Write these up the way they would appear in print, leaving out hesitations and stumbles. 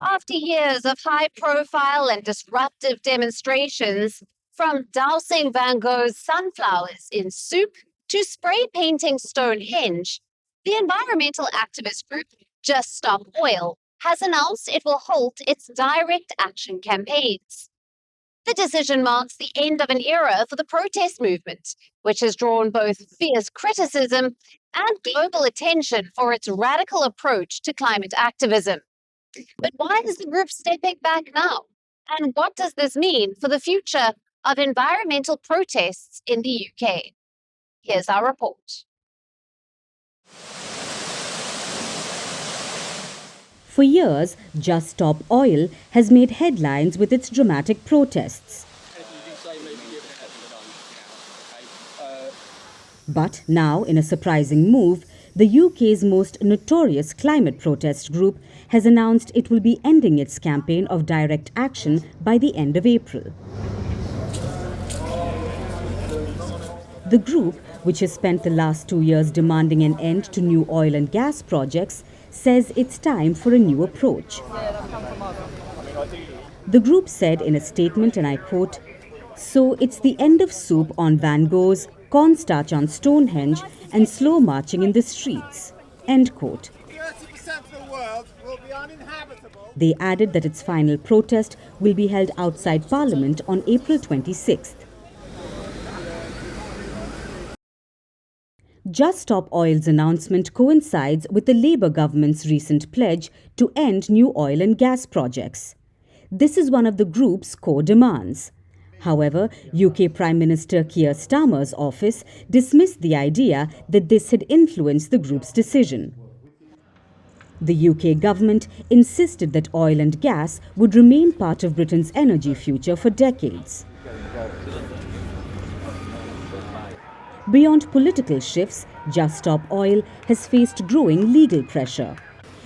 After years of high-profile and disruptive demonstrations, from dousing Van Gogh's sunflowers in soup to spray painting Stonehenge, the environmental activist group Just Stop Oil has announced it will halt its direct action campaigns. The decision marks the end of an era for the protest movement, which has drawn both fierce criticism and global attention for its radical approach to climate activism. But why is the group stepping back now? And what does this mean for the future of environmental protests in the UK? Here's our report. For years, Just Stop Oil has made headlines with its dramatic protests. But now, in a surprising move, the UK's most notorious climate protest group has announced it will be ending its campaign of direct action by the end of April. The group, which has spent the last 2 years demanding an end to new oil and gas projects, says it's time for a new approach. The group said in a statement, and I quote, "So it's the end of soup on Van Goghs, cornstarch on Stonehenge, and slow marching in the streets." End quote. 30% of the world will be uninhabitable. They added that its final protest will be held outside Parliament on April 26th. Just Stop Oil's announcement coincides with the Labour government's recent pledge to end new oil and gas projects. This is one of the group's core demands. However, UK Prime Minister Keir Starmer's office dismissed the idea that this had influenced the group's decision. The UK government insisted that oil and gas would remain part of Britain's energy future for decades. Beyond political shifts, Just Stop Oil has faced growing legal pressure.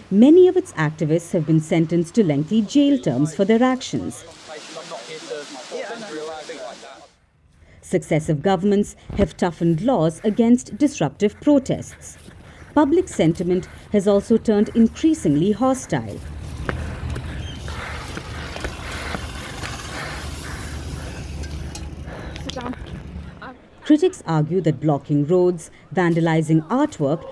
Many of its activists have been sentenced to lengthy jail terms for their actions. Successive governments have toughened laws against disruptive protests. Public sentiment has also turned increasingly hostile. Critics argue that blocking roads, vandalizing artwork,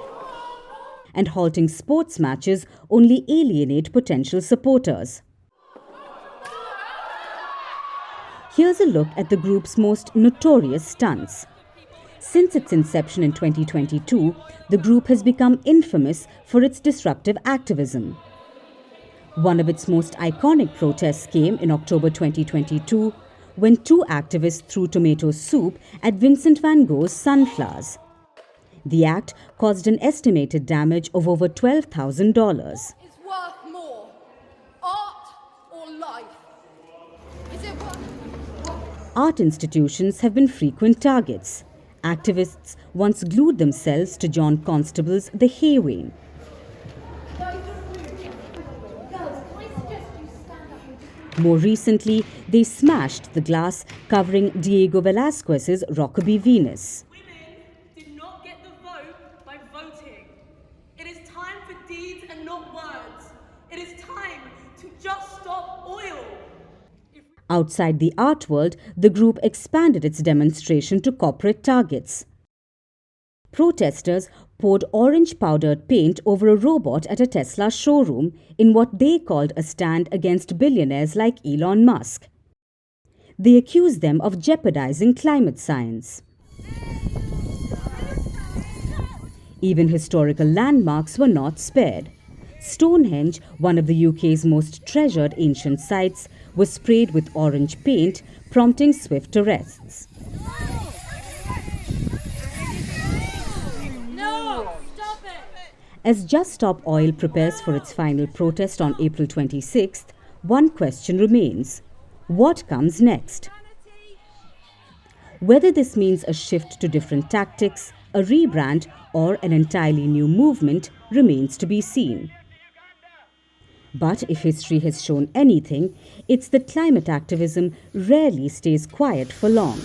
and halting sports matches only alienate potential supporters. Here's a look at the group's most notorious stunts. Since its inception in 2022, the group has become infamous for its disruptive activism. One of its most iconic protests came in October 2022, when 2 activists threw tomato soup at Vincent van Gogh's sunflowers. The act caused an estimated damage of over $12,000. Is worth more, art or life? Is it worth... Art institutions have been frequent targets. Activists once glued themselves to John Constable's The Hay More recently, they smashed the glass covering Diego Velázquez's Rockaby Venus. Women did not get the vote by voting. It is time for deeds and not words. It is time to just stop oil. Outside the art world, the group expanded its demonstration to corporate targets. Protesters poured orange-powdered paint over a robot at a Tesla showroom in what they called a stand against billionaires like Elon Musk. They accused them of jeopardizing climate science. Even historical landmarks were not spared. Stonehenge, one of the UK's most treasured ancient sites, was sprayed with orange paint, prompting swift arrests. As Just Stop Oil prepares for its final protest on April 26th, one question remains: what comes next? Whether this means a shift to different tactics, a rebrand, or an entirely new movement remains to be seen. But if history has shown anything, it's that climate activism rarely stays quiet for long.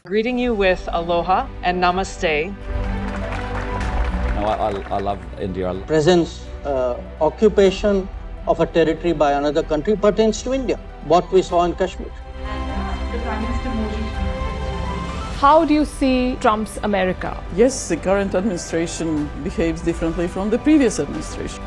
Greeting you with aloha and namaste. No, I love India. Presence, occupation of a territory by another country pertains to India, what we saw in Kashmir. How do you see Trump's America? Yes, the current administration behaves differently from the previous administration.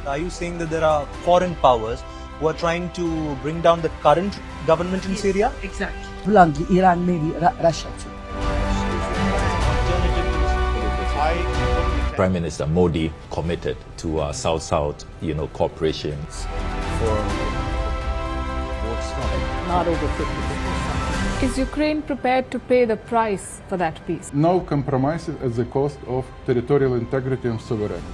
Are you saying that there are foreign powers who are trying to bring down the current government in Syria? Exactly. Bluntly, Iran, maybe Russia too. Prime Minister Modi committed to South-South, cooperation. Not over 50%. Is Ukraine prepared to pay the price for that peace? No compromises at the cost of territorial integrity and sovereignty.